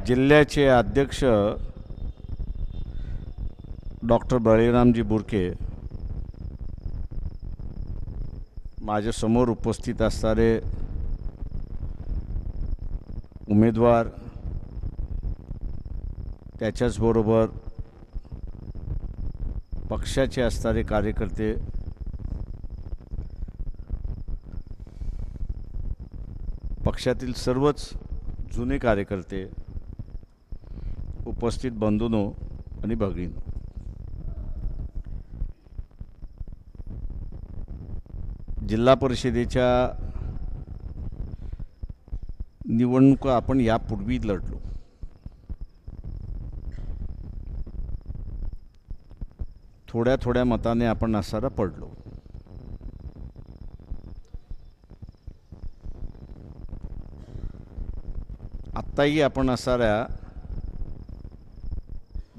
जिल्ह्याचे अध्यक्ष डॉक्टर बळीरामजी बुरके, माझ्या समोर उपस्थित असणारे उमेदवार, त्याच्याचबरोबर पक्षाचे असणारे कार्यकर्ते, पक्षातील सर्वच जुने कार्यकर्ते, उपस्थित बंधूंनो आणि भगिनींनो, जिल्हा परिषदेच्या निवडणुका आपण यापूर्वी लढलो. थोड्या थोड्या मताने आपण नसारा पडलो. आत्ताही आपण असणाऱ्या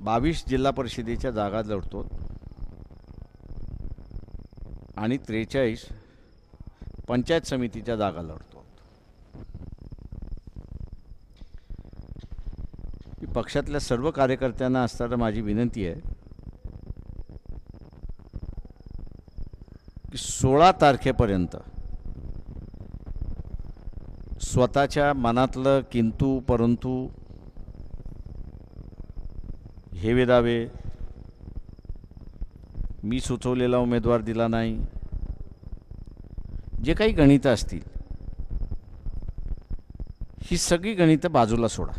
22 जिल्हा परिषदेच्या जागा लढतो आणि 43 पंचायत समितीच्या जागा लढतो. पक्षातल्या सर्व कार्यकर्त्यांना असणारी माझी विनंती आहे की 16 तारखेपर्यंत स्वतःच्या मनातलं किंतु परंतु हेवे दावे, मी सुचवलेला उमेदवार दिला नाही, जे काही गणितं असतील ही सगळी गणितं बाजूला सोडा.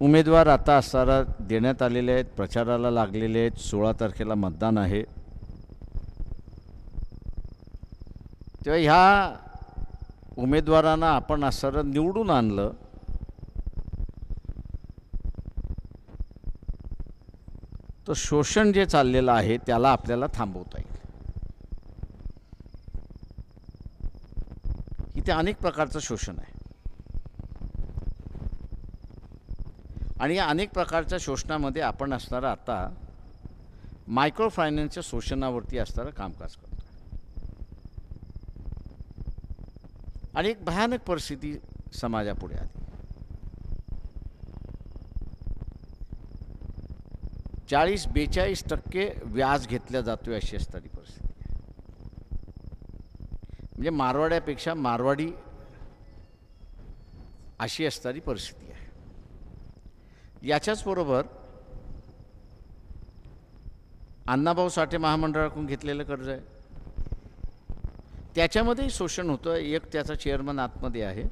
उमेदवार आता असणारा देण्यात आलेले आहेत, प्रचाराला लागलेले आहेत. 16 तारखेला मतदान आहे. तेव्हा ह्या उमेदवारांना आपण असणारं निवडून आणलं तर शोषण जे चाललेलं आहे त्याला आपल्याला थांबवता येईल. इथे अनेक प्रकारचं शोषण आहे आणि या अनेक प्रकारच्या शोषणामध्ये आपण असणारं आता मायक्रो फायनान्सच्या शोषणावरती असणारं कामकाज करतो. आणि एक भयानक परिस्थिती समाजापुढे आली. 40-42% व्याज घेतल्या जातोय अशी असणारी परिस्थिती आहे. म्हणजे मारवाड्यापेक्षा मारवाडी अशी असणारी परिस्थिती आहे. याच्याच बरोबर अण्णाभाऊ साठे महामंडळाकडून घेतलेलं कर्ज आहे, त्याच्यामध्येही शोषण होतं. एक त्याचा चेअरमन आतमध्ये आहे.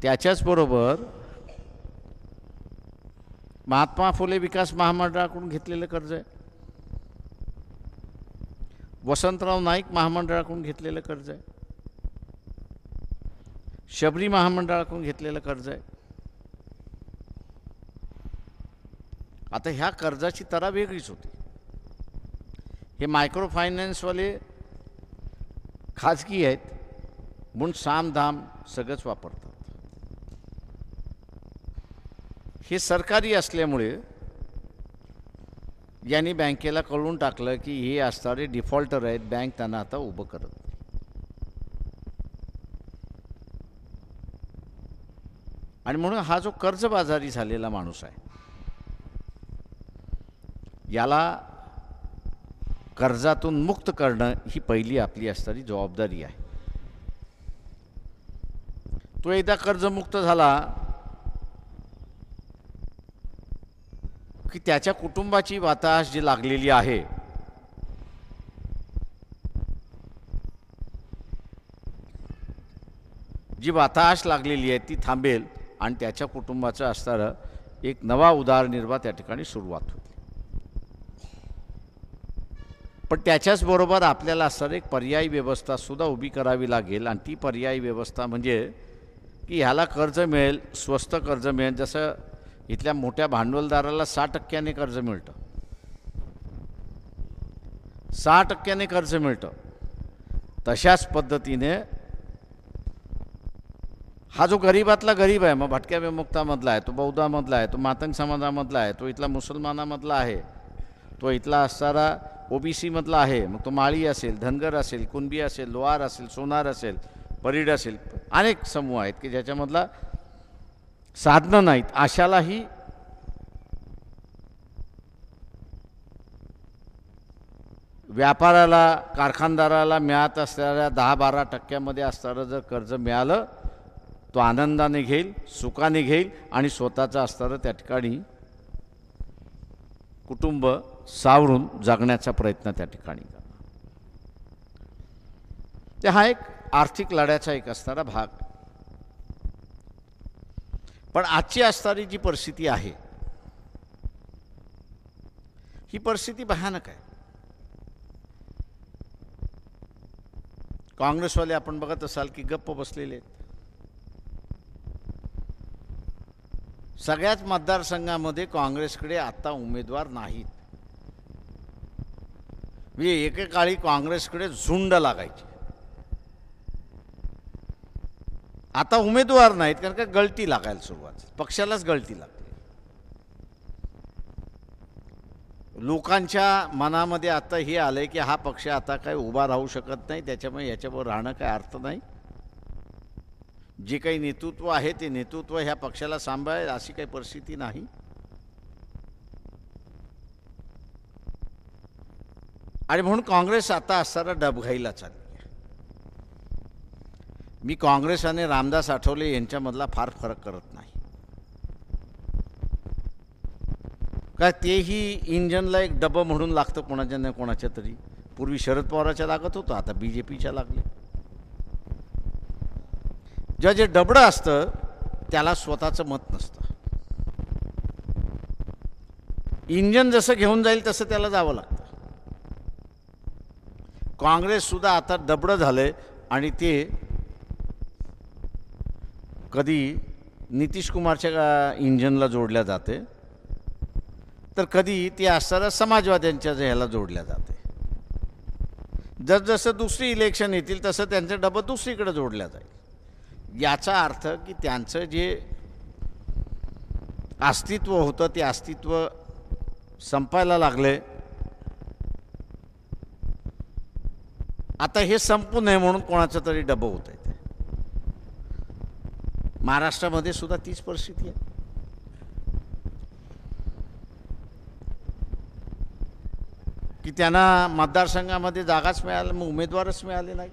त्याच्याचबरोबर महात्मा फुले विकास महामंडळाकडून घेतलेलं कर्ज आहे, वसंतराव नाईक महामंडळाकडून घेतलेलं कर्ज आहे, शबरी महामंडळाकडून घेतलेलं कर्ज आहे. आता ह्या कर्जाची तरा वेगळीच होती. हे मायक्रो फायनान्सवाले खाजगी आहेत म्हणून सामधाम सगळंच वापरतात. हे सरकारी असल्यामुळे यांनी बँकेला कळवून टाकलं की हे असणारे डिफॉल्टर आहेत, बँक त्यांना आता उभं करत नाही. आणि म्हणून हा जो कर्जबाजारी झालेला माणूस आहे याला कर्जातून मुक्त करणं ही पहिली आपली असणारी जबाबदारी आहे. तो एकदा कर्जमुक्त झाला की त्याच्या कुटुंबाची वाताहत जी लागलेली आहे जी वाताहत लागलेली आहे ती थांबेल आणि त्याच्या कुटुंबाचं असणारं एक नवा उदरनिर्वाह त्या ठिकाणी सुरुवात होईल. पण त्याच्याचबरोबर आपल्याला असणारं एक पर्यायी व्यवस्थासुद्धा उभी करावी लागेल. आणि ती पर्यायी व्यवस्था म्हणजे की ह्याला कर्ज मिळेल, स्वस्त कर्ज मिळेल. जसं इथल्या मोठ्या भांडवलदाराला 6% कर्ज मिळतं, 6% कर्ज मिळतं, तशाच पद्धतीने हा जो गरीबातला गरीब आहे, मग भटक्या विमुक्तामधला आहे, तो बौद्धामधला आहे, तो मातंग समाजामधला आहे, तो इथला मुसलमानामधला आहे, तो इथला असणारा OBC मधला आहे, मग तो माळी असेल, धनगर असेल, कुणबी असेल, लोहार असेल, सोनार असेल, परीड असेल, अनेक समूह आहेत की ज्याच्यामधला साधनं नाहीत, अशालाही व्यापाराला, कारखानदाराला मिळत असणाऱ्या 10-12% असणारं जर कर्ज मिळालं, तो आनंदाने घेईल, सुखाने घेईल आणि स्वतःचं असणारं त्या ठिकाणी कुटुंब सावरून जगण्याचा प्रयत्न त्या ठिकाणी करणार. ते हा एक आर्थिक लढ्याचा एक असणारा भाग. पण आजची असणारी जी परिस्थिती आहे, ही परिस्थिती भयानक आहे. काँग्रेसवाले आपण बघत असाल की गप्प बसलेले आहेत. सगळ्याच मतदारसंघामध्ये काँग्रेसकडे आता उमेदवार नाहीत. म्हणजे एकेकाळी काँग्रेसकडे झुंड लागायची, आता उमेदवार नाहीत, कारण का गळती लागायला सुरुवात, पक्षालाच गळती लागते. लोकांच्या मनामध्ये आता हे आलंय की हा पक्ष आता काय उभा राहू शकत नाही, त्याच्यामुळे याच्यावर राहणं काय अर्थ नाही. जे काही नेतृत्व आहे ते नेतृत्व ह्या पक्षाला सांभाळेल अशी काही परिस्थिती नाही. आणि म्हणून काँग्रेस आता असणारा डबघाईला चालली आहे. मी काँग्रेस आणि रामदास आठवले यांच्यामधला फार फरक करत नाही. काय तेही इंजनला एक डबं म्हणून लागतं कोणाच्या नाही कोणाच्या तरी. पूर्वी शरद पवाराच्या लागत होतं, आता BJPच्या लागले. जे डबडं असतं त्याला स्वतःचं मत नसतं. इंजन जसं घेऊन जाईल तसं त्याला जावं लागतं. काँग्रेससुद्धा आता डबडं झालंय आणि ते कधी नितीश कुमारच्या इंजनला जोडल्या जाते, तर कधी ते असणाऱ्या समाजवाद्यांच्या ह्याला जोडल्या जाते. जसजसं दुसरी इलेक्शन येतील तसं त्यांचं डबं दुसरीकडे जोडल्या जाईल. याचा अर्थ की त्यांचं जे अस्तित्व होतं ते अस्तित्व संपायला लागले. आता हे संपू नये म्हणून कोणाचं तरी डबं होत आहे. महाराष्ट्रामध्ये सुद्धा तीच परिस्थिती आहे. की त्यांना मतदारसंघामध्ये जागाच मिळाल्या, मग उमेदवारच मिळाले नाही.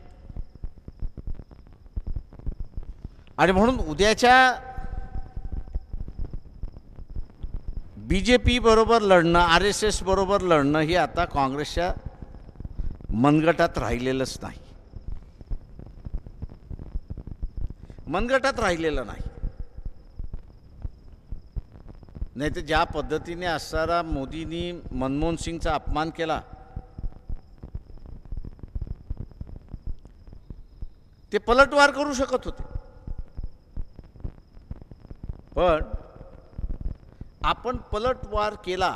आणि म्हणून उद्याच्या BJP बरोबर लढणं, RSS बरोबर लढणं हे आता काँग्रेसच्या मनगटात राहिलेलंच नाही. मनगटात राहिलेलं नाही. नाही तर ज्या पद्धतीने असणारा मोदींनी मनमोहन सिंगचा अपमान केला, ते पलटवार करू शकत होते. पण आपण पलटवार केला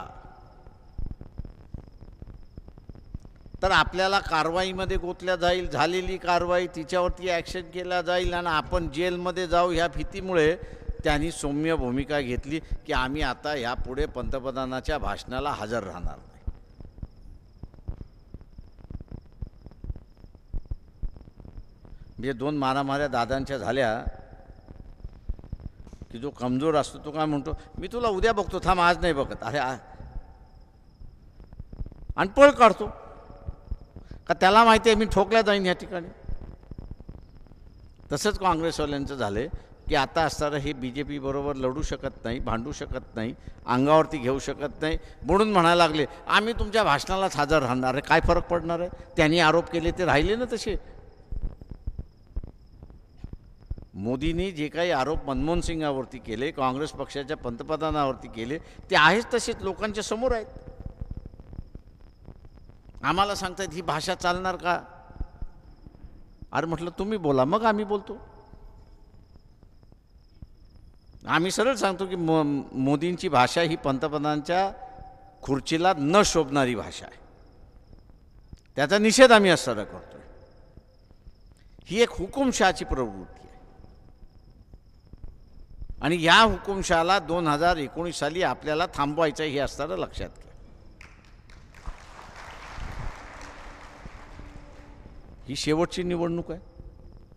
तर आपल्याला कारवाईमध्ये गोतल्या जाईल, झालेली कारवाई तिच्यावरती ॲक्शन केला जाईल आणि आपण जेलमध्ये जाऊ ह्या भीतीमुळे त्यांनी सौम्य भूमिका घेतली की आम्ही आता यापुढे पंतप्रधानाच्या भाषणाला हजर राहणार नाही. म्हणजे 2 मारामाऱ्या दादांच्या झाल्या की जो कमजोर असतो तो काय म्हणतो, मी तुला उद्या बघतो, थांब आज नाही बघत. अरे आणि पळ काढतो का त्याला माहिती आहे मी ठोकल्या जाईन या ठिकाणी. तसंच काँग्रेसवाल्यांचं झालं की आता असणारं हे BJP बरोबर लढू शकत नाही, भांडू शकत नाही, अंगावरती घेऊ शकत नाही, म्हणून म्हणायला लागले आम्ही तुमच्या भाषणालाच हजर राहणार आहे. काय फरक पडणार आहे? त्यांनी आरोप केले ते राहिले ना तसे. मोदींनी जे काही आरोप मनमोहन सिंगावरती केले, काँग्रेस पक्षाच्या पंतप्रधानावरती केले, ते आहेच तसेच लोकांच्या समोर आहेत. आम्हाला सांगतायत ही भाषा चालणार का? अरे म्हटलं तुम्ही बोला, मग आम्ही बोलतो. आम्ही सरळ सांगतो की मोदींची भाषा ही पंतप्रधानांच्या खुर्चीला न शोभणारी भाषा आहे. त्याचा निषेध आम्ही असणारा करतोय. ही एक हुकुमशहाची प्रवृत्ती आहे. आणि या हुकुमशहाला 2019 साली आपल्याला थांबवायचं हे असताना लक्षात घ्या. ही शेवटची निवडणूक आहे.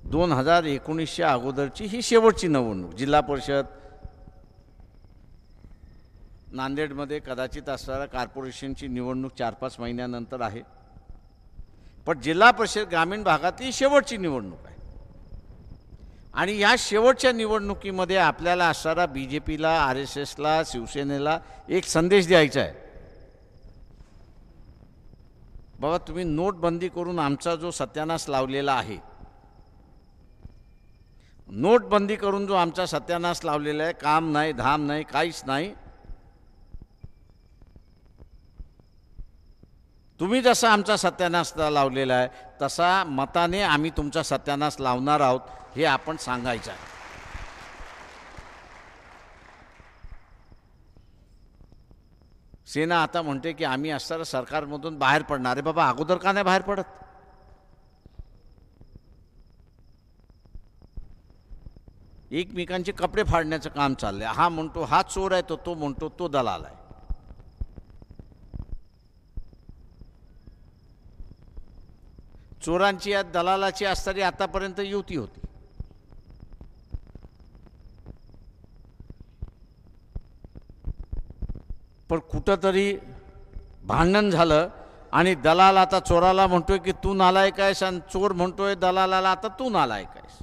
2019च्या अगोदरची ही शेवटची निवडणूक. जिल्हा परिषद नांदेडमध्ये कदाचित असणारा कॉर्पोरेशनची निवडणूक 4-5 महिन्यानंतर आहे. पण जिल्हा परिषद ग्रामीण भागातली शेवटची निवडणूक आहे. आणि या शेवटच्या निवडणुकीमध्ये आपल्याला असणारा BJPला, RSSला, शिवसेनेला एक संदेश द्यायचा आहे. बाबा, तुम्ही नोटबंदी करून आमचा जो सत्यानाश लावलेला आहे, नोटबंदी करून जो आमचा सत्यानाश लावलेला आहे, काम नाही, धाम नाही, काहीच नाही, तुम्ही जसा आमचा सत्यानाश लावलेला आहे तसा मताने आम्ही तुमचा सत्यानाश लावणार आहोत हे आपण सांगायचं आहे. सेना आता म्हणते की आम्ही असणारा सरकारमधून बाहेर पडणार आहे. बाबा, अगोदर का नाही बाहेर पडत? एकमेकांचे कपडे फाडण्याचं काम चाललंय. हा म्हणतो हा चोर आहे, तो म्हणतो तो दलाल आहे. चोरांची या दलालाची असणारी आतापर्यंत युती होती. पण कुठंतरी भांडण झालं आणि दलाल आता चोराला म्हणतोय की तू नालायक आहेस, आणि चोर म्हणतोय दलालाला आता तू नालायक आहेस.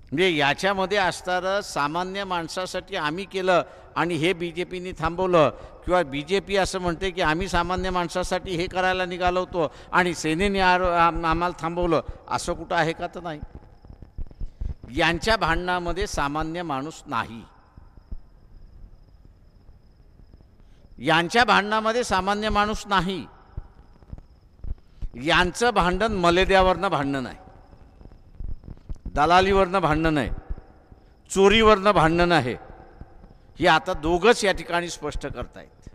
म्हणजे याच्यामध्ये असणारं सामान्य माणसासाठी आम्ही केलं आणि हे BJPनी थांबवलं, किंवा BJP असं म्हणते की आम्ही सामान्य माणसासाठी हे करायला निघालो होतो आणि सेनेने आम्हाला थांबवलं, असं कुठं आहे का? तर नाही. यांच्या भांडणामध्ये सामान्य माणूस नाही. यांच्या भांडणामध्ये सामान्य माणूस नाही. यांचं भांडण मलेद्यावरनं भांडण आहे, दलालीवरनं भांडण आहे, चोरीवरनं भांडण आहे. हे आता दोघंच या ठिकाणी स्पष्ट करतायत.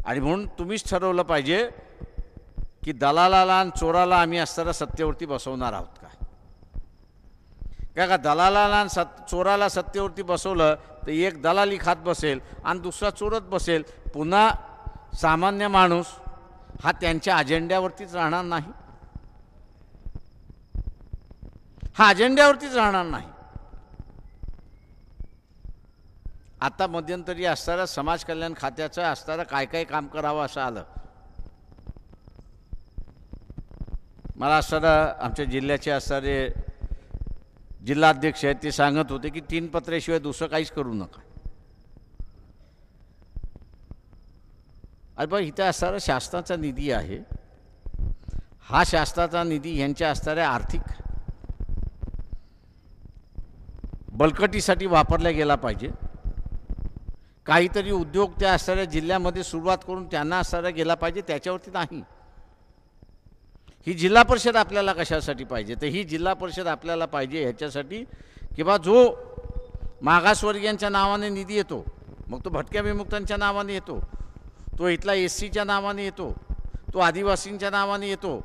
आणि म्हणून तुम्हीच ठरवलं पाहिजे की दलालाला आणि चोराला आम्ही असताना सत्तेवरती बसवणार आहोत का? दलालाला आणि चोराला सत्तेवरती बसवलं तर एक दलाली खात बसेल आणि दुसरा चोरत बसेल. पुन्हा सामान्य माणूस हा त्यांच्या अजेंड्यावरतीच राहणार नाही, हा अजेंड्यावरतीच राहणार नाही. आता मध्यंतरी असणारा समाज कल्याण खात्याचं असणारं काय काय काम करावं असं आलं. मला असणारं आमच्या जिल्ह्याचे असणारे जिल्हाध्यक्ष आहेत ते सांगत होते की 3 पत्र्याशिवाय दुसरं काहीच करू नका. अरे बा, इथं असणारा शासनाचा निधी आहे, हा शासनाचा निधी यांच्या असणाऱ्या आर्थिक बळकटीसाठी वापरला गेला पाहिजे. काहीतरी उद्योग त्या असणाऱ्या जिल्ह्यामध्ये सुरुवात करून त्यांना असणारा गेला पाहिजे, त्याच्यावरती नाही. ही जिल्हा परिषद आपल्याला कशासाठी पाहिजे? तर ही जिल्हा परिषद आपल्याला पाहिजे ह्याच्यासाठी की बा जो मागासवर्गीयांच्या नावाने निधी येतो, मग तो भटक्या विमुक्तांच्या नावाने येतो, तो इथला SCच्या नावाने येतो, तो आदिवासींच्या नावाने येतो,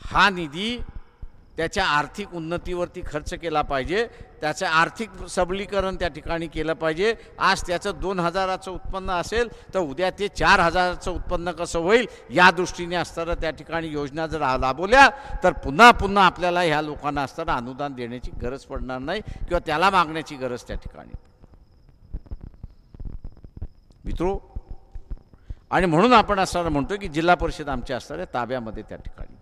हा निधी त्याच्या आर्थिक उन्नतीवरती खर्च केला पाहिजे, त्याचं आर्थिक सबलीकरण त्या ठिकाणी केलं पाहिजे. आज त्याचं 2,000चं उत्पन्न असेल तर उद्या ते 4,000चं उत्पन्न कसं होईल या दृष्टीने असताना त्या ठिकाणी योजना जर राबवल्या तर पुन्हा पुन्हा आपल्याला ह्या लोकांना असताना अनुदान देण्याची गरज पडणार नाही किंवा त्याला मागण्याची गरज त्या ठिकाणी. मित्रो, आणि म्हणून आपण असताना म्हणतो की जिल्हा परिषद आमच्या असणाऱ्या ताब्यामध्ये त्या ठिकाणी.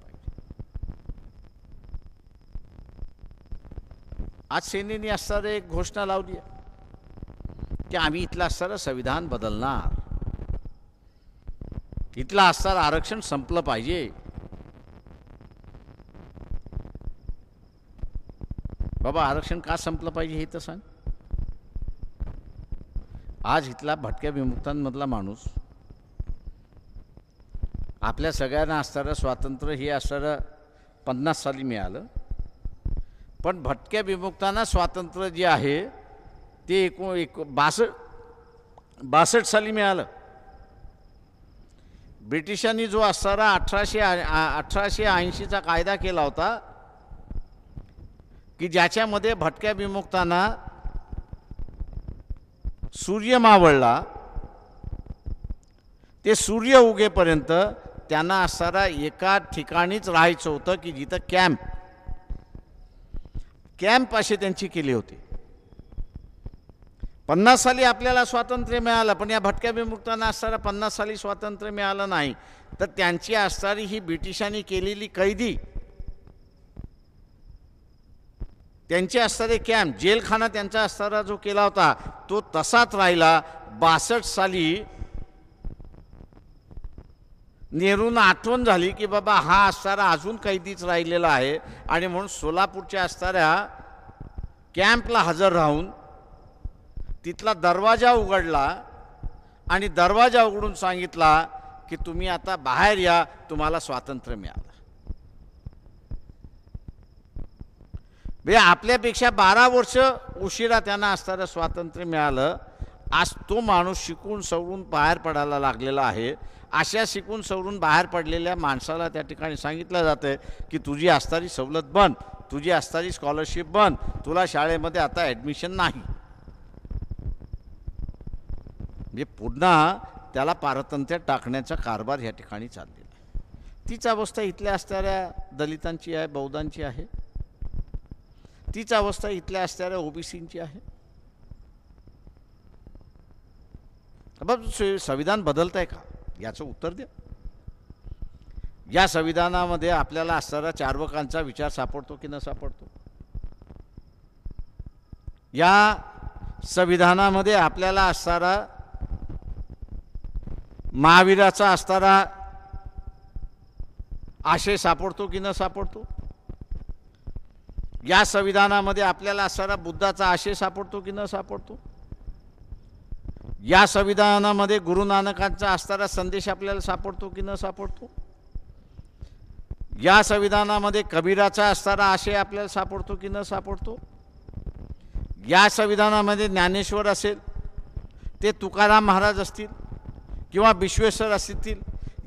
आज सेनेने असणारं एक घोषणा लावली आहे की आम्ही इथलं असणारं संविधान बदलणार, इथलं असणारं आरक्षण संपलं पाहिजे. बाबा, आरक्षण का संपलं पाहिजे हे तर सांग. आज इथला भटक्या विमुक्तांमधला माणूस, आपल्या सगळ्यांना असणारं स्वातंत्र्य हे असणारं 50 साली मिळालं, पण भटक्या विमुक्तांना स्वातंत्र्य जे आहे ते 62 साली मिळालं. ब्रिटिशांनी जो असणारा 1880चा कायदा केला होता की ज्याच्यामध्ये भटक्या विमुक्तांना सूर्य मावळला ते सूर्य उगेपर्यंत त्यांना असणारा एका ठिकाणीच राहायचं होतं की जिथं कॅम्प असे त्यांची केली होती. 50 साली आपल्याला स्वातंत्र्य मिळालं, पण या भटक्या विमुक्तांना असणारा 50 साली स्वातंत्र्य मिळालं नाही. तर त्यांची असणारी ही ब्रिटिशांनी केलेली कैदी, त्यांचे असणारे कॅम्प, जेलखाना त्यांचा असणारा जो केला होता तो तसाच राहिला. 62 साली नेहरूंना आठवण झाली की बाबा हा असणारा अजून कैदीच राहिलेला आहे, आणि म्हणून सोलापूरच्या असणाऱ्या कॅम्पला हजर राहून तिथला दरवाजा उघडला आणि दरवाजा उघडून सांगितला की तुम्ही आता बाहेर या, तुम्हाला स्वातंत्र्य मिळालं. आपल्यापेक्षा 12 वर्ष उशिरा त्यांना असणारं स्वातंत्र्य मिळालं. आज तो माणूस शिकून सवरून बाहेर पडायला लागलेला आहे. अशा शिकून सवरून बाहेर पडलेल्या माणसाला त्या ठिकाणी सांगितलं जातं की तुझी असणारी सवलत बंद, तुझी असणारी स्कॉलरशिप बंद, तुला शाळेमध्ये आता ॲडमिशन नाही. म्हणजे पुन्हा त्याला पारतंत्र्यात टाकण्याचा कारभार या ठिकाणी चाललेला आहे. तीच अवस्था इथल्या असणाऱ्या दलितांची आहे, बौद्धांची आहे. तीच अवस्था इथल्या असणाऱ्या ओबीसींची आहे. संविधान बदलत आहे का याचं उत्तर द्या. या संविधानामध्ये आपल्याला असणारा चार्वकांचा विचार सापडतो की न सापडतो? या संविधानामध्ये आपल्याला असणारा महावीराचा असणारा आशय सापडतो की न सापडतो? या संविधानामध्ये आपल्याला असणारा बुद्धाचा आशय सापडतो की न सापडतो? या संविधानामध्ये गुरु नानकांचा असणारा संदेश आपल्याला सापडतो की न सापडतो? या संविधानामध्ये कबीराचा असणारा आशय आपल्याला सापडतो की न सापडतो? या संविधानामध्ये ज्ञानेश्वर असेल, ते तुकाराम महाराज असतील किंवा विश्वेश्वर असतील,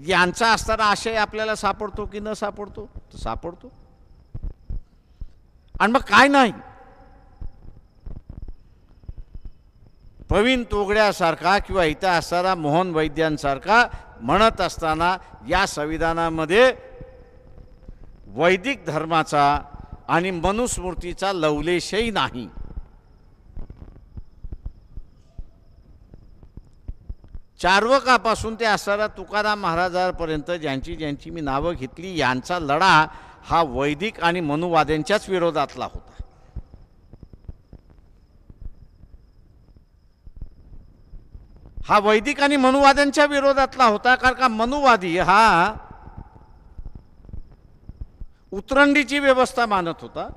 यांचा असणारा आशय आपल्याला सापडतो की न सापडतो? तर सापडतो. आणि मग काय नाही, प्रवीण तोगड्यासारखा किंवा इथं असणारा मोहन वैद्यांसारखा म्हणत असताना या संविधानामध्ये वैदिक धर्माचा आणि मनुस्मृतीचा लवलेशही नाही. चार्वकापासून ते असणारा तुकाराम महाराजांपर्यंत ज्यांची ज्यांची मी नावं घेतली, यांचा लढा हा वैदिक आणि मनुवाद्यांच्याच विरोधातला होता. हा वैदिक आणि मनुवाद्यांच्या विरोधातला होता. कारण का मनुवादी हा उतरंडीची व्यवस्था मानत होता,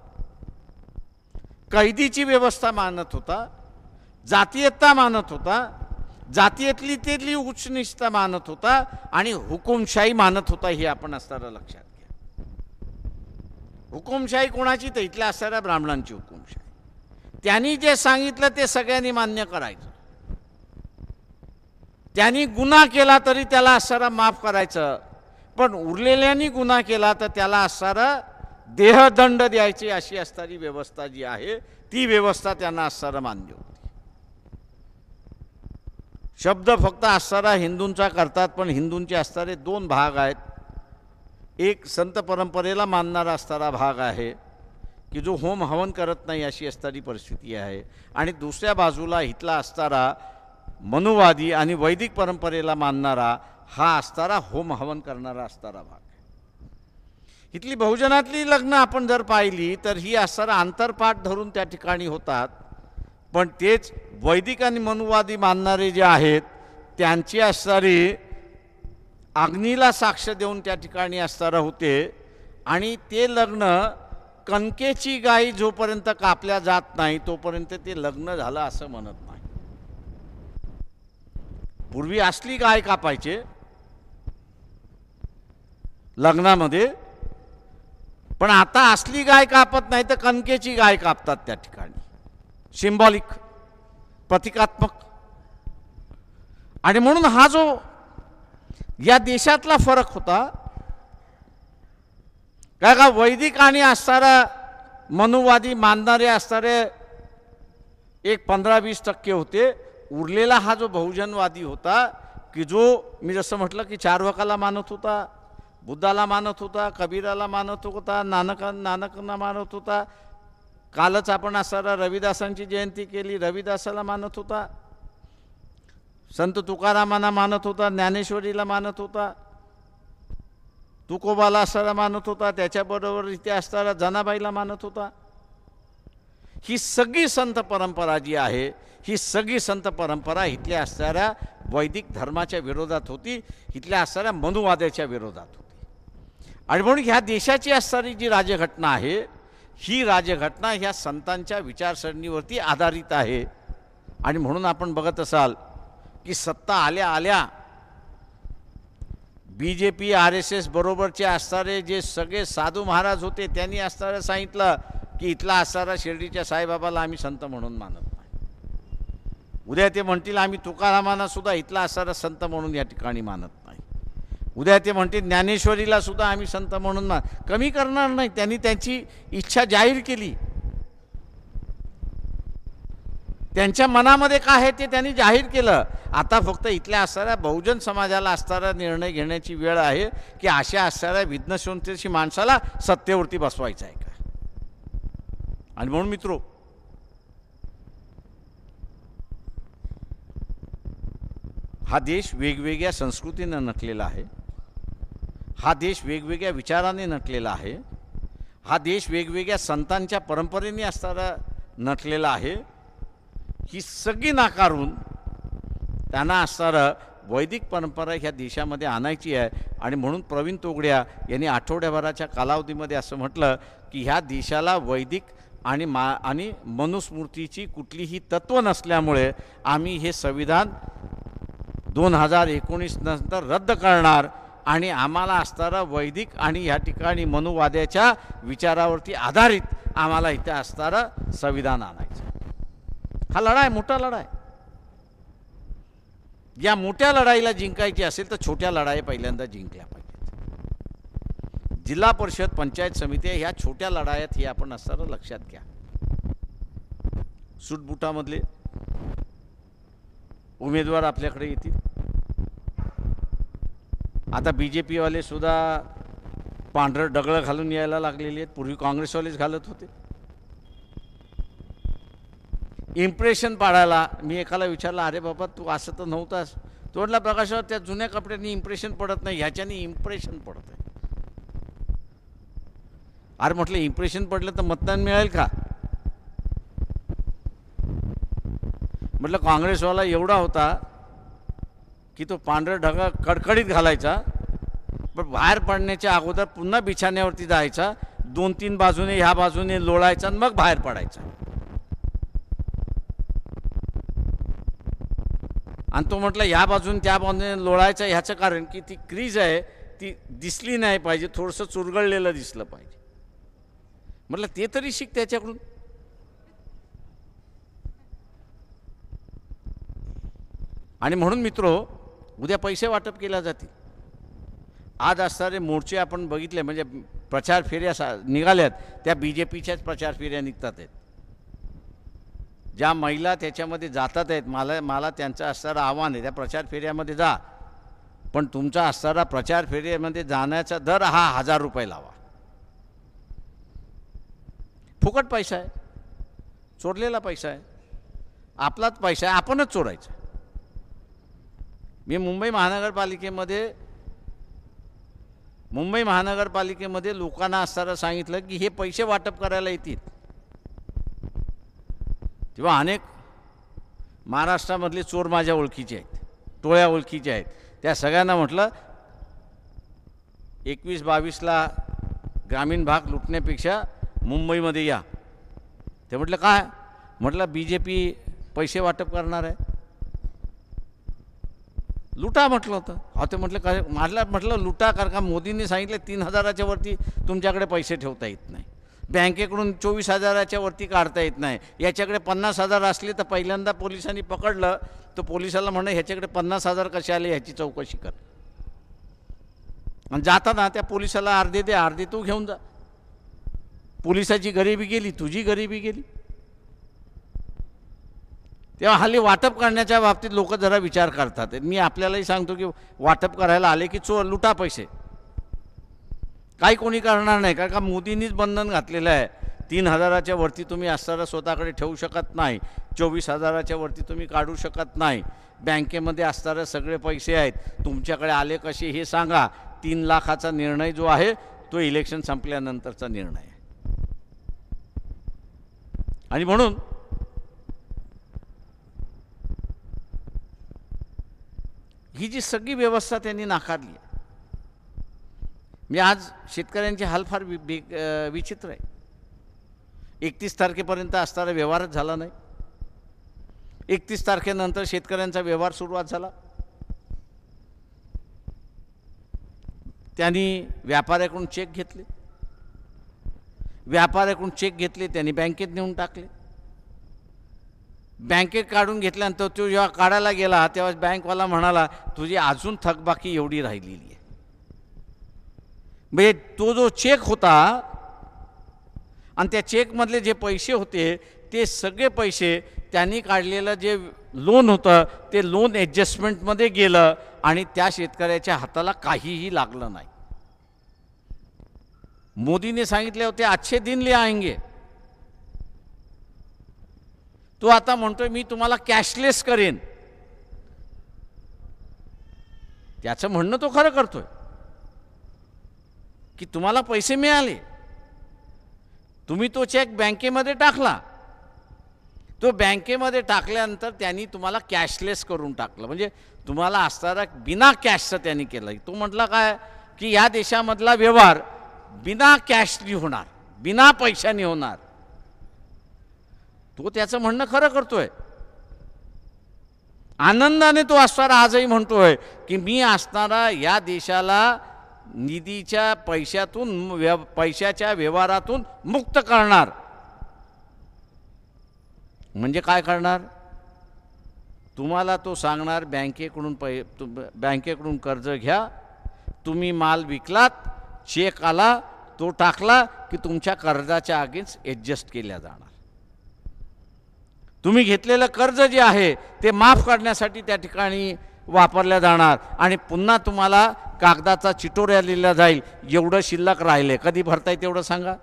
कैदीची व्यवस्था मानत होता, जातीयता मानत होता, जातीयतली तेली उच्चनिष्ठता मानत होता आणि हुकुमशाही मानत होता. हे आपण असणारा लक्षात घ्या. हुकुमशाही कोणाची? तर इथल्या असणाऱ्या ब्राह्मणांची हुकुमशाही. त्यांनी जे सांगितलं ते सगळ्यांनी मान्य करायचं. त्यांनी गुन्हा केला तरी त्याला असणारा माफ करायचं, पण उरलेल्यांनी गुन्हा केला तर त्याला असणारा देहदंड द्यायची, अशी असणारी व्यवस्था जी आहे ती व्यवस्था त्यांना असणारा मान्य होती. शब्द फक्त असणारा हिंदूंचा करतात, पण हिंदूंचे असणारे 2 भाग आहेत. एक संत परंपरेला मानणारा असणारा भाग आहे की जो होम हवन करत नाही अशी असणारी परिस्थिती आहे, आणि दुसऱ्या बाजूला इथला असणारा मनुवादी आणि वैदिक परंपरेला मानणारा हा असणारा होम हवन करणारा असणारा भाग. इथली बहुजनातली लग्न आपण जर पाहिली तर ही असणारा आंतरपाठ धरून त्या ठिकाणी होतात, पण तेच वैदिक आणि मनुवादी मानणारे जे आहेत त्यांची असणारी अग्नीला साक्ष देऊन त्या ठिकाणी असणारा होते. आणि ते लग्न कणकेची गाय जोपर्यंत कापल्या जात नाही तोपर्यंत ते लग्न झालं असं म्हणत नाही. पूर्वी असली गाय कापायचे लग्नामध्ये, पण आता असली गाय कापत नाही तर कणकेची गाय कापतात त्या ठिकाणी. सिंबॉलिक, प्रतिकात्मक. आणि म्हणून हा जो या देशातला फरक होता, काय का वैदिक आणि असणारा मनुवादी मानणारे असणारे एक 15-20% होते. उरलेला हा जो बहुजनवादी होता की जो मी जसं म्हटलं की चारवाकाला मानत होता, बुद्धाला मानत होता, कबीराला मानत होता, नानकांना मानत होता. कालच आपण असणारा रविदासांची जयंती केली, रविदासाला मानत होता, संत तुकारामांना मानत होता, ज्ञानेश्वरीला मानत होता, तुकोबाला असणारा मानत होता, त्याच्याबरोबर इथे असणारा जनाबाईला मानत होता. ही सगळी संत परंपरा जी आहे, ही सगळी संत परंपरा इथल्या असणाऱ्या वैदिक धर्माच्या विरोधात होती, इथल्या असणाऱ्या मनुवादाच्या विरोधात होती. आणि म्हणून ह्या देशाची असणारी जी राज्यघटना आहे, ही राज्यघटना ह्या संतांच्या विचारसरणीवरती आधारित आहे. आणि म्हणून आपण बघत असाल की सत्ता आल्या आल्या BJP RSS बरोबरचे असणारे जे सगळे साधू महाराज होते त्यांनी असणारं सांगितलं की इथला असणारा शिर्डीच्या साईबाबाला आम्ही संत म्हणून मानत नाही. उद्या ते म्हणतील आम्ही तुकारामांना सुद्धा इथला असणारा संत म्हणून या ठिकाणी मानत नाही. उद्या ते म्हणतील ज्ञानेश्वरीला सुद्धा आम्ही संत म्हणून कमी करणार नाही. त्यांनी त्यांची इच्छा जाहीर केली. त्यांच्या मनामध्ये काय आहे ते त्यांनी जाहीर केलं. आता फक्त इथल्या असणाऱ्या बहुजन समाजाला असणारा निर्णय घेण्याची वेळ आहे की अशा असणाऱ्या विघ्नशोधशी माणसाला सत्तेवरती बसवायचं आहे का. आणि म्हणून मित्रो, हा देश वेगवेगळ्या संस्कृतीनं नटलेला आहे. हा देश वेगवेगळ्या विचाराने नटलेला आहे. हा देश वेगवेगळ्या संतांच्या परंपरेने असणारा नटलेला आहे. ही सगळी नाकारून त्यांना असणारं वैदिक परंपरा ह्या देशामध्ये आणायची आहे. आणि म्हणून प्रवीण तोगड्या यांनी आठवड्याभराच्या कालावधीमध्ये असं म्हटलं की ह्या देशाला वैदिक आणि मनुस्मृतीची कुठलीही तत्त्व नसल्यामुळे आम्ही हे संविधान 2019 नंतर रद्द करणार आणि आम्हाला असणारं वैदिक आणि ह्या ठिकाणी मनुवाद्याच्या विचारावरती आधारित आम्हाला इथे असणारं संविधान आणायचं. हा लढा आहे, मोठा लढा आहे. या मोठ्या लढाईला जिंकायची असेल तर छोट्या लढाई पहिल्यांदा जिंकल्या पाहिजेत. जिल्हा परिषद, पंचायत समिती ह्या छोट्या लढायात हे आपण असणारं लक्षात घ्या. सूटबुटामधले उमेदवार आपल्याकडे येतील. आता BJP वाले सुद्धा पांढरं डगळं घालून यायला लागलेले आहेत. पूर्वी काँग्रेसवालेच घालत होते. इम्प्रेशन पाडायला मी एकाला विचारलं, अरे बाबा तू असं तर नव्हतास. तो म्हटला, प्रकाशावर त्या जुन्या कपड्यांनी इम्प्रेशन पडत नाही, ह्याच्यानी इम्प्रेशन पडत आहे. अरे म्हटलं इम्प्रेशन पडलं तर मतदान मिळेल का. म्हटलं काँग्रेसवाला एवढा होता की तो पांढरं ढगा कडकडीत घालायचा, पण बाहेर पडण्याच्या अगोदर पुन्हा बिछाण्यावरती जायचा, 2-3 बाजूने ह्या बाजूने लोळायचा आणि मग बाहेर पडायचा. आणि तो म्हटलं ह्या बाजून त्या बाजूने लोळायचं ह्याचं कारण की ती क्रीज आहे ती दिसली नाही पाहिजे, थोडंसं चुरगळलेलं दिसलं पाहिजे. म्हटलं ते तरी शिक त्याच्याकडून. आणि म्हणून मित्रो, उद्या पैसे वाटप केल्या जातील. आज असणारे मोर्चे आपण बघितले, म्हणजे प्रचार फेऱ्या निघाल्यात त्या BJPच्याच प्रचार फेऱ्या निघतात आहेत. ज्या महिला त्याच्यामध्ये जातात आहेत, मला त्यांचं असणारं आव्हान आहे, त्या प्रचार फेऱ्यामध्ये जा, पण तुमचा असणारा प्रचार फेऱ्यामध्ये जाण्याचा दर हा 1000 रुपये लावा. फुकट पैसा आहे, चोरलेला पैसा आहे, आपलाच पैसा आहे, आपणच चोरायचा. मी मुंबई महानगरपालिकेमध्ये लोकांना असणारं सांगितलं की हे पैसे वाटप करायला येतील. तेव्हा अनेक महाराष्ट्रामधले चोर माझ्या ओळखीचे आहेत, टोळ्या ओळखीच्या आहेत. त्या सगळ्यांना म्हटलं 21-22ला ग्रामीण भाग लुटण्यापेक्षा मुंबईमध्ये या. ते म्हटलं काय. म्हटलं BJP पैसे वाटप करणार आहे, लुटा म्हटलं होतं. अहो ते म्हटलं काय. म्हटलं लुटा कारण का मोदींनी सांगितलं 3000च्या वरती तुमच्याकडे पैसे ठेवता येत नाही, बँकेकडून 24,000च्या वरती काढता येत नाही. याच्याकडे 50,000 असले तर पहिल्यांदा पोलिसांनी पकडलं तर पोलिसाला म्हणणं ह्याच्याकडे 50,000 कसे आले ह्याची चौकशी कर. आणि जाताना त्या पोलिसाला अर्धे दे, अर्धे तू घेऊन जा. पोलिसाची गरिबी गेली, तुझी गरिबी गेली. तेव्हा हल्ली वाटप करण्याच्या बाबतीत लोक जरा विचार करतात. मी आपल्यालाही सांगतो की वाटप करायला आले की लुटा पैसे. काही कोणी करणार नाही, कारण का मोदींनीच बंधन घातलेलं आहे. 3,000च्या वरती तुम्ही असताना स्वतःकडे ठेवू शकत नाही, 24,000च्या वरती तुम्ही काढू शकत नाही. बँकेमध्ये असणारे सगळे पैसे आहेत, तुमच्याकडे आले कसे हे सांगा. 3 लाखाचा निर्णय जो आहे तो इलेक्शन संपल्यानंतरचा निर्णय आहे. आणि म्हणून ही जी सगळी व्यवस्था त्यांनी नाकारली आहे. मी आज शेतकऱ्यांचे हाल फार विचित्र आहे. 31 तारखेपर्यंत असणारा व्यवहारच झाला नाही. 31 तारखेनंतर शेतकऱ्यांचा व्यवहार सुरुवात झाला. त्यांनी व्यापाऱ्याकडून चेक घेतले, त्यांनी बँकेत नेऊन टाकले. बँकेत काढून घेतल्यानंतर तो जेव्हा काढायला गेला तेव्हा बँकवाला म्हणाला तुझी अजून थकबाकी एवढी राहिलेली आहे. म्हणजे तो जो चेक होता आणि त्या चेकमधले जे पैसे होते ते सगळे पैसे त्यांनी काढलेलं जे लोन होतं ते लोन ॲडजस्टमेंटमध्ये गेलं आणि त्या शेतकऱ्याच्या हाताला काहीही लागलं नाही. मोदीने सांगितले होते अच्छे दिन ले आएंगे. तो आता म्हणतोय मी तुम्हाला कॅशलेस करेन. त्याचं म्हणणं तो खरं करतोय की तुम्हाला पैसे मिळाले, तुम्ही तो चेक बँकेमध्ये टाकला, तो बँकेमध्ये टाकल्यानंतर त्यांनी तुम्हाला कॅशलेस करून टाकलं. म्हणजे तुम्हाला असणारा बिना कॅशचं त्यांनी केलं. तो म्हटला काय की या देशामधला व्यवहार बिना कॅशनी होणार, बिना पैशानी होणार. तो त्याचं म्हणणं खरं करतोय. आनंदाने तो असणारा आजही म्हणतोय की मी असणारा या देशाला निधीच्या पैशाच्या व्यवहारातून मुक्त करणार. म्हणजे काय करणार? तुम्हाला तो सांगणार बँकेकडून कर्ज घ्या, तुम्ही माल विकलात, चेक आला, तो टाकला की तुमच्या कर्जाच्या अगेन्स्ट ॲडजस्ट केल्या जाणार. तुम्ही घेतलेलं कर्ज जे आहे ते माफ करण्यासाठी त्या ठिकाणी वापरल्या जाणार आणि पुन्हा तुम्हाला कागदाचा चिटोऱ्या लिहिला जाईल एवढं शिल्लक राहिले. कधी भरताय तेवढं सांगा.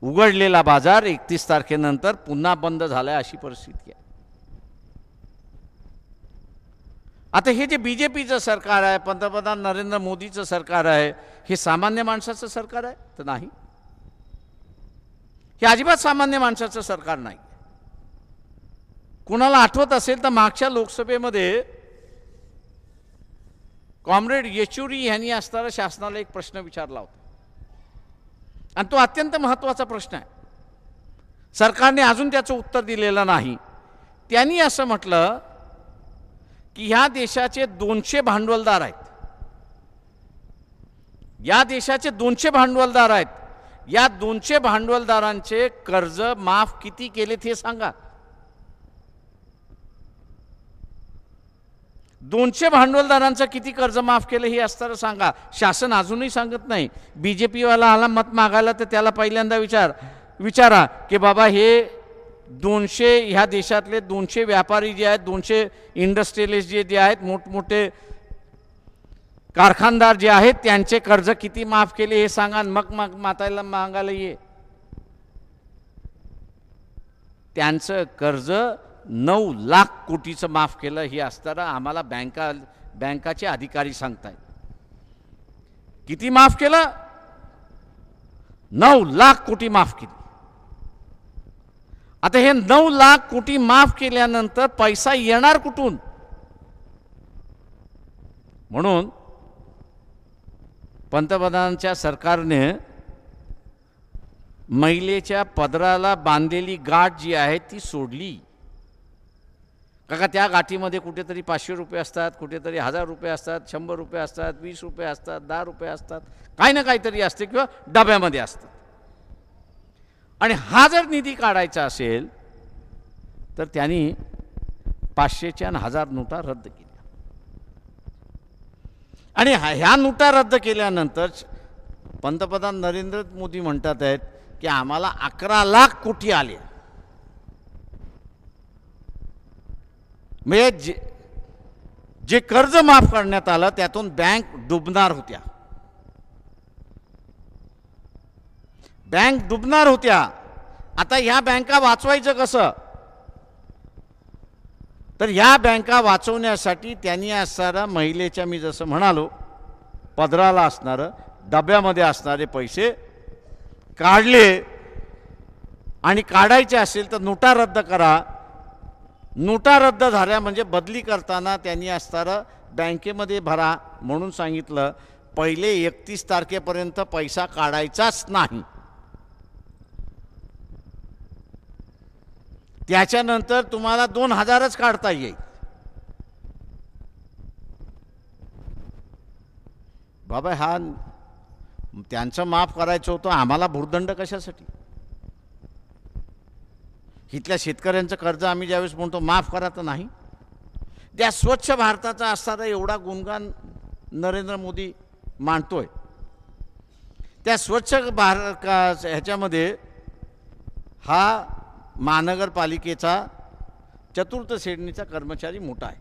उघडलेला बाजार 31 तारखेनंतर पुन्हा बंद झालाय अशी परिस्थिती आहे. आता हे जे बीजेपीचं सरकार आहे, पंतप्रधान नरेंद्र मोदीचं सरकार आहे, हे सामान्य माणसाचं सरकार आहे तर नाही. हे अजिबात सामान्य माणसाचं सरकार नाही. कुणाला आठवत असेल तर मागच्या लोकसभेमध्ये कॉम्रेड येचुरी यांनी असणारा शासनाला एक प्रश्न विचारला होता आणि तो अत्यंत महत्त्वाचा प्रश्न आहे. सरकारने अजून त्याचं उत्तर दिलेलं नाही. त्यांनी असं म्हटलं की ह्या देशाचे 200 भांडवलदार आहेत, या देशाचे 200 भांडवलदार आहेत. या 200 भांडवलदारांचे कर्ज माफ किती केलेत हे सांगा. 200 भांडवलदारांचं किती कर्ज माफ केलं हे असताना सांगा. शासन अजूनही सांगत नाही. बीजेपीवाला आला मत मागायला तर त्याला पहिल्यांदा विचारा की बाबा हे 200 ह्या देशातले 200 व्यापारी जे आहेत, 200 इंडस्ट्रियलिस्ट जे आहेत, मोठमोठे कारखानदार जे आहेत, त्यांचे कर्ज किती माफ केले हे सांगा. मग मातायला मागायला ये. त्यांचं कर्ज 9 लाख कोटीचं माफ केलं हे असताना आम्हाला बँकाचे अधिकारी सांगतायत. किती माफ केलं? 9 लाख कोटी माफ केली. आता हे 9 लाख कोटी माफ केल्यानंतर पैसा येणार कुठून? म्हणून पंतप्रधानांच्या सरकारने महिलेच्या पदराला बांधलेली गाठ जी आहे ती सोडली. का त्या गाठीमध्ये कुठेतरी 500 रुपये असतात, कुठेतरी 1000 रुपये असतात, 100 रुपये असतात, 20 रुपये असतात, 10 रुपये असतात, काही ना काहीतरी असते किंवा डब्यामध्ये असतात. आणि हा जर निधी काढायचा असेल तर त्यांनी 500च्या आणि 1000 नोटा रद्द केल्या. आणि ह्या नोटा रद्द केल्यानंतर पंतप्रधान नरेंद्र मोदी म्हणतात आहेत की आम्हाला 11 लाख कोटी आले. म्हणजे जे कर्ज माफ करण्यात आलं त्यातून बँक डुबणार होत्या. बँक डुबणार होत्या. आता ह्या बँका वाचवायचं कसं? तर ह्या बँका वाचवण्यासाठी त्यांनी असणारा महिलेच्या, मी जसं म्हणालो, पदराला असणारं डब्यामध्ये असणारे पैसे काढले आणि काढायचे असेल तर नोटा रद्द करा. नोटा रद्द झाल्या म्हणजे बदली करताना त्यांनी असणारं बँकेमध्ये भरा म्हणून सांगितलं. पहिले 31 तारखेपर्यंत पैसा काढायचाच नाही. त्याच्यानंतर तुम्हाला 2000च काढता येईल. बाबा हा त्यांचं माफ करायचं होतं, आम्हाला भुर्दंड कशासाठी? इथल्या शेतकऱ्यांचं कर्ज आम्ही ज्यावेळेस म्हणतो माफ करा तर नाही. त्या स्वच्छ भारताचा असणारा एवढा गुणगान नरेंद्र मोदी मानतोय. त्या स्वच्छ भारत ह्याच्यामध्ये हा महानगरपालिकेचा 4थी श्रेणीचा कर्मचारी मोठा आहे.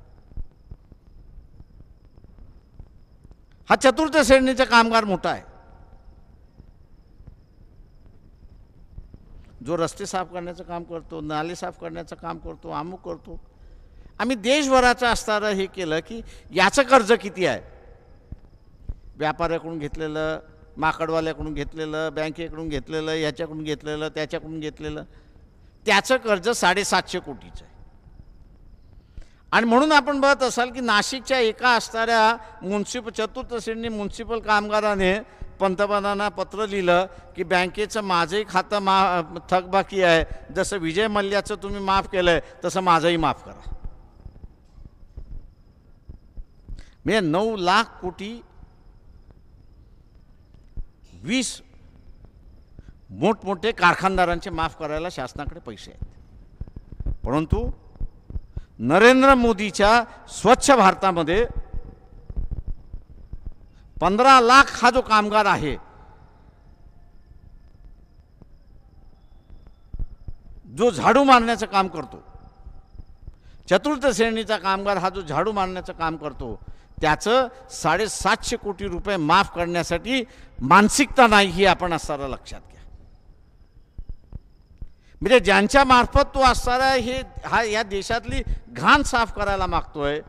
हा 4थी श्रेणीचा कामगार मोठा आहे. जो रस्ते साफ करण्याचं काम करतो, नाले साफ करण्याचं काम करतो, अमुक करतो. आम्ही देशभराचं असणारं हे केलं की याचं कर्ज किती आहे? व्यापाऱ्याकडून घेतलेलं, माकडवाल्याकडून घेतलेलं, बँकेकडून घेतलेलं, ह्याच्याकडून घेतलेलं, त्याच्याकडून घेतलेलं, त्याचं कर्ज 750 कोटीचं आहे. आणि म्हणून आपण बघत असाल की नाशिकच्या एका असणाऱ्या 4थी श्रेणी म्युन्सिपल कामगाराने पंतप्रधानांना पत्र लिहिलं की बँकेचं माझंही खातं थकबाकी आहे. जसं विजय मल्ल्याचं तुम्ही माफ केलंय तसं माझंही माफ करा. म्हणजे 9 लाख कोटी 20 मोठमोठे कारखानदारांचे माफ करायला शासनाकडे पैसे आहेत. परंतु नरेंद्र मोदीच्या स्वच्छ भारतामध्ये 15 लाख हा जो कामगार आहे, जो झाडू मारण्याचं काम करतो, 4थी श्रेणीचा कामगार हा जो झाडू मारण्याचं काम करतो, त्याचं 750 कोटी रुपये माफ करण्यासाठी मानसिकता नाही ही आपण असणारा लक्षात घ्या. म्हणजे ज्यांच्या मार्फत तो असणारा या देशातली घाण साफ करायला मागतोय,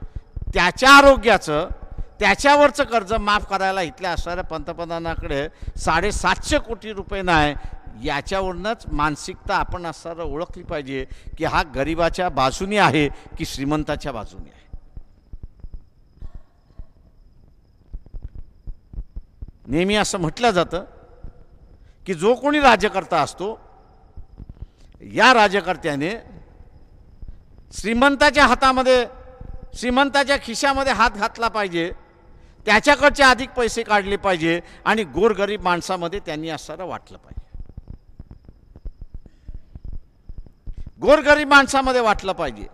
त्याच्या आरोग्याचं, त्याच्यावरचं कर्ज माफ करायला इथल्या असणाऱ्या पंतप्रधानाकडे 750 कोटी रुपये नाही. याच्यावरूनच मानसिकता आपण असणारं ओळखली पाहिजे की हा गरिबाच्या बाजूने आहे की श्रीमंताच्या बाजूने आहे. नेहमी असं म्हटलं जातं की जो कोणी राज्यकर्ता असतो, या राज्यकर्त्याने श्रीमंताच्या हातामध्ये, श्रीमंताच्या खिशामध्ये हात घातला पाहिजे, त्याच्याकडचे अधिक पैसे काढले पाहिजे आणि गोरगरीब माणसामध्ये त्यांनी असणारं वाटलं पाहिजे. गोरगरीब माणसामध्ये वाटलं पाहिजे.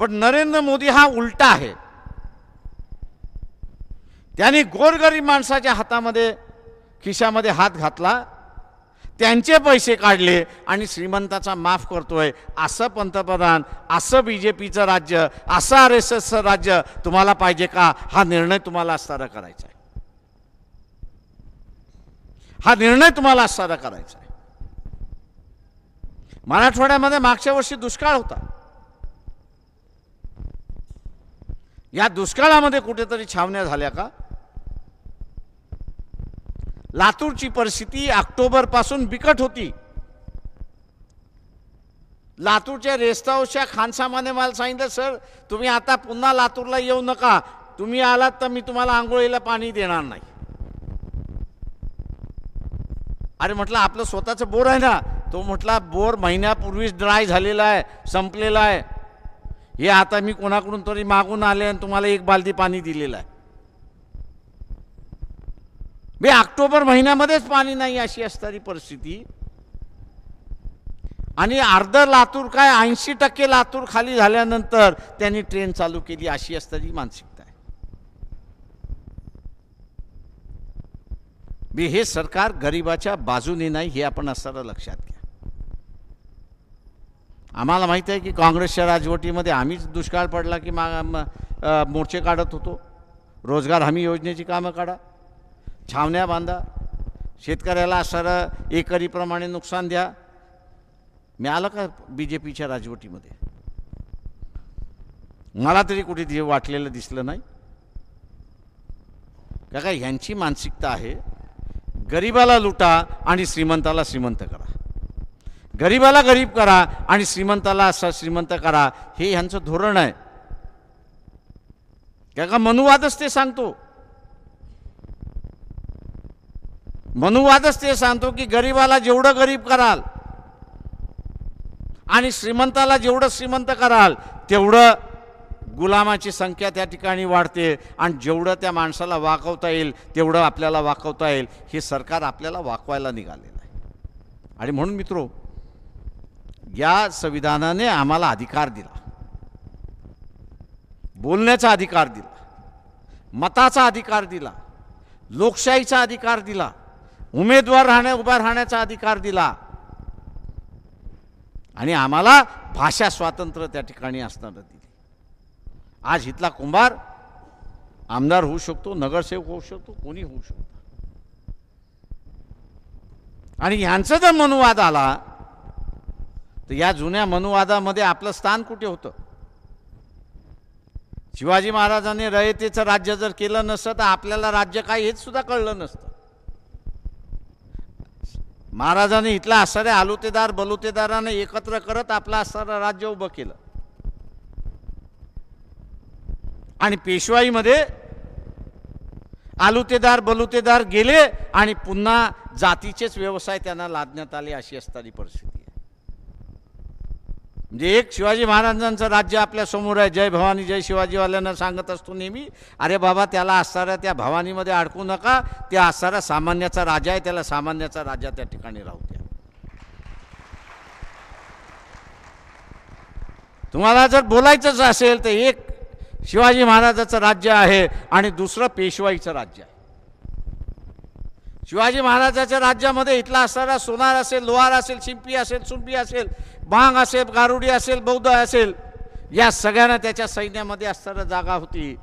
पण नरेंद्र मोदी हा उलटा आहे. त्यांनी गोरगरीब माणसाच्या हातामध्ये, खिशामध्ये हात घातला, त्यांचे पैसे काढले आणि श्रीमंताचा माफ करतोय. असं पंतप्रधान, असं BJPचं राज्य, असं RSSचं राज्य तुम्हाला पाहिजे का? हा निर्णय तुम्हाला असणारा करायचा आहे. हा निर्णय तुम्हाला असणारा करायचा आहे. मराठवाड्यामध्ये मागच्या वर्षी दुष्काळ होता. या दुष्काळामध्ये कुठेतरी छावण्या झाल्या का? लातूरची परिस्थिती ऑक्टोबरपासून बिकट होती. लातूरच्या रेस्ट हाऊसच्या खानसामाने मला सांगितलं, सर तुम्ही आता पुन्हा लातूरला येऊ नका, तुम्ही आलात तर मी तुम्हाला आंघोळीला पाणी देणार नाही. अरे म्हटलं आपलं स्वतःचं बोर आहे ना. तो म्हटला बोर महिन्यापूर्वीच ड्राय झालेला आहे, संपलेला आहे. हे आता मी कोणाकडून तरी मागून आले आणि तुम्हाला 1 बालदी पाणी दिलेलं आहे. ऑक्टोबर महिन्यामध्येच पाणी नाही अशी असणारी परिस्थिती. आणि अर्ध लातूर काय 80% लातूर खाली झाल्यानंतर त्यांनी ट्रेन चालू केली अशी असणारी मानसिकता आहे. हे सरकार गरिबाच्या बाजूने नाही हे आपण असणारं लक्षात घ्या. आम्हाला माहिती आहे की काँग्रेसच्या राजवटीमध्ये आम्हीच दुष्काळ पडला की मोर्चे काढत होतो. रोजगार हमी योजनेची कामं काढा, छावण्या बांधा, शेतकऱ्याला असणारं एकरीप्रमाणे नुकसान द्या. मिळालं का BJPच्या राजवटीमध्ये? मला तरी कुठे ते वाटलेलं दिसलं नाही. का ह्यांची मानसिकता आहे गरीबाला लुटा आणि श्रीमंताला श्रीमंत करा, गरीबाला गरीब करा आणि श्रीमंताला असा श्रीमंत करा, हे ह्यांचं धोरण आहे. का मनुवादच ते सांगतो, मनुवादच ते सांगतो की गरीबाला जेवढं गरीब कराल आणि श्रीमंताला जेवढं श्रीमंत कराल तेवढं गुलामाची संख्या त्या ठिकाणी वाढते आणि जेवढं त्या माणसाला वाकवता येईल तेवढं आपल्याला वाकवता येईल. हे सरकार आपल्याला वाकवायला निघालेलं आहे. आणि म्हणून मित्रो, या संविधानाने आम्हाला अधिकार दिला, बोलण्याचा अधिकार दिला, मताचा अधिकार दिला, लोकशाहीचा अधिकार दिला, उमेदवार उभा राहण्याचा अधिकार दिला आणि आम्हाला भाषा स्वातंत्र्य त्या ठिकाणी असणारं दिले. आज इथला कुंभार आमदार होऊ शकतो, नगरसेवक होऊ शकतो, कोणी होऊ शकतो. आणि ह्यांचा जर मनुवाद आला तर या जुन्या मनुवादामध्ये आपलं स्थान कुठे होतं? शिवाजी महाराजांनी रयतेचं राज्य जर केलं नसतं तर आपल्याला राज्य काय हेच सुद्धा कळलं नसतं. महाराजांनी इथला असणाऱ्या आलुतेदार बलुतेदारांना एकत्र करत आपलं असणारं राज्य उभं केलं. आणि पेशवाईमध्ये आलुतेदार बलुतेदार गेले आणि पुन्हा जातीचेच व्यवसाय त्यांना लादण्यात आले, अशी असणारी परिस्थिती आहे. म्हणजे एक शिवाजी महाराजांचं राज्य आपल्या समोर आहे. जय भवानी जय शिवाजीवाल्यांना सांगत असतो नेहमी, अरे बाबा त्याला असणाऱ्या त्या भवानीमध्ये अडकू नका, त्या असणारा सामान्याचा राजा आहे, त्याला सामान्याचा राजा त्या ठिकाणी राहू द्या. तुम्हाला जर बोलायचंच असेल तर एक शिवाजी महाराजाचं राज्य आहे आणि दुसरं पेशवाईचं राज्य आहे. शिवाजी महाराजाच्या राज्यामध्ये इथला असणारा सोनार असेल, लोहार असेल, शिंपी असेल, सुंपी असेल, बांग असेल, गारुडी असेल, बौद्ध असेल, या सगळ्यांना त्याच्या सैन्यामध्ये असणारी जागा होती.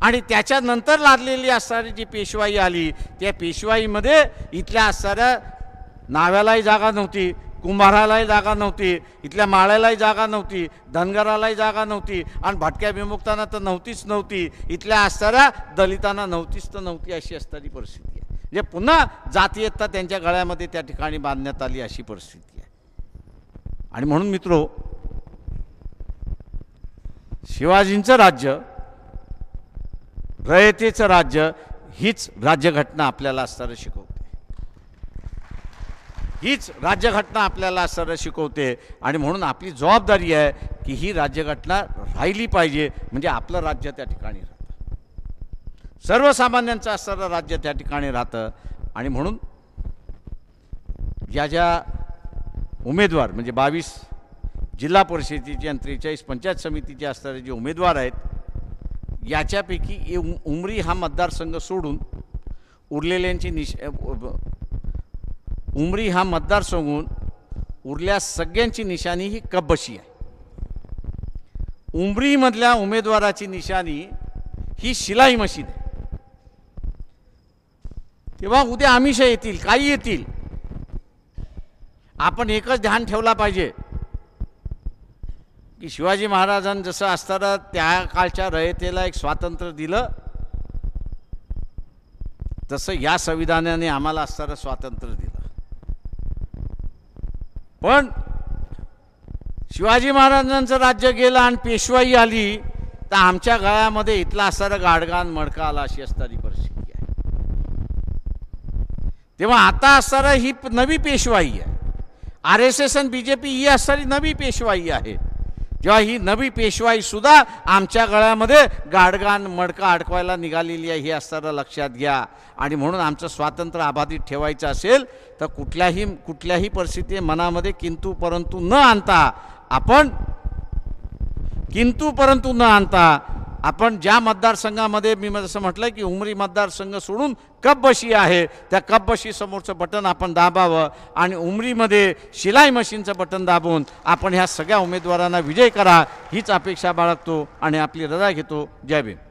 आणि त्याच्यानंतर लादलेली असणारी जी पेशवाई आली त्या पेशवाईमध्ये इथल्या असणाऱ्या नाव्यालाही जागा नव्हती, कुंभारालाही जागा नव्हती, इथल्या माळ्यालाही जागा नव्हती, धनगरालाही जागा नव्हती आणि भटक्या विमुक्तांना तर नव्हतीच नव्हती, इथल्या असणाऱ्या दलितांना नव्हतीच तर नव्हती, अशी असणारी परिस्थिती आहे. म्हणजे पुन्हा जातीयता त्यांच्या गळ्यामध्ये त्या ठिकाणी बांधण्यात आली, अशी परिस्थिती आहे. आणि म्हणून मित्रो, शिवाजींचं राज्य, रयतेचं राज्य, हीच राज्यघटना आपल्याला असणारं शिकवते, हीच राज्यघटना आपल्याला असणारं शिकवते. आणि म्हणून आपली जबाबदारी आहे की ही राज्यघटना राहिली पाहिजे, म्हणजे आपलं राज्य त्या ठिकाणी राहतं, सर्वसामान्यांचं असणारं राज्य त्या ठिकाणी राहतं. आणि म्हणून ज्या उमेदवार म्हणजे 22 जिल्हा परिषदेचे आणि 43 पंचायत समितीचे असणारे जे उमेदवार आहेत, याच्यापैकी उमरी हा मतदारसंघ सोडून उरलेल्यांची उमरी हा मतदार सोडून उरल्या सगळ्यांची निशाणी ही कब्बशी आहे. उमरीमधल्या उमेदवाराची निशाणी ही शिलाई मशीन आहे. तेव्हा उद्या आमिष येतील, काही येतील, आपण एकच ध्यान ठेवला पाहिजे की शिवाजी महाराजांनी जसं असताना त्या काळच्या रयतेला एक स्वातंत्र्य दिलं, तसं या संविधानाने आम्हाला असणारं स्वातंत्र्य दिलं. पण शिवाजी महाराजांचं राज्य गेलं आणि पेशवाई आली तर आमच्या गळ्यामध्ये इथला असणारं गाडगान मडका आला, अशी असणारी परिस्थिती आहे. तेव्हा आता असणारं ही नवी पेशवाई आहे. RSS आणि BJP ही असणारी नवी पेशवाई आहे. जेव्हा ही नवी पेशवाई सुद्धा आमच्या गळ्यामध्ये गाडगान मडका अडकवायला निघालेली आहे, हे असणारं लक्षात घ्या. आणि म्हणून आमचं स्वातंत्र्य अबाधित ठेवायचं असेल तर कुठल्याही परिस्थितीत मनामध्ये किंतु परंतु न आणता आपण ज्या मतदारसंघामध्ये मी जसं म्हटलं की उमरी मतदारसंघ सोडून कपबशी आहे, त्या कपबशी समोरचं बटन आपण दाबावं आणि उमरीमध्ये शिलाई मशीनचं बटन दाबून आपण ह्या सगळ्या उमेदवारांना विजय करा हीच अपेक्षा बाळगतो आणि आपली रजा घेतो. जय भीम.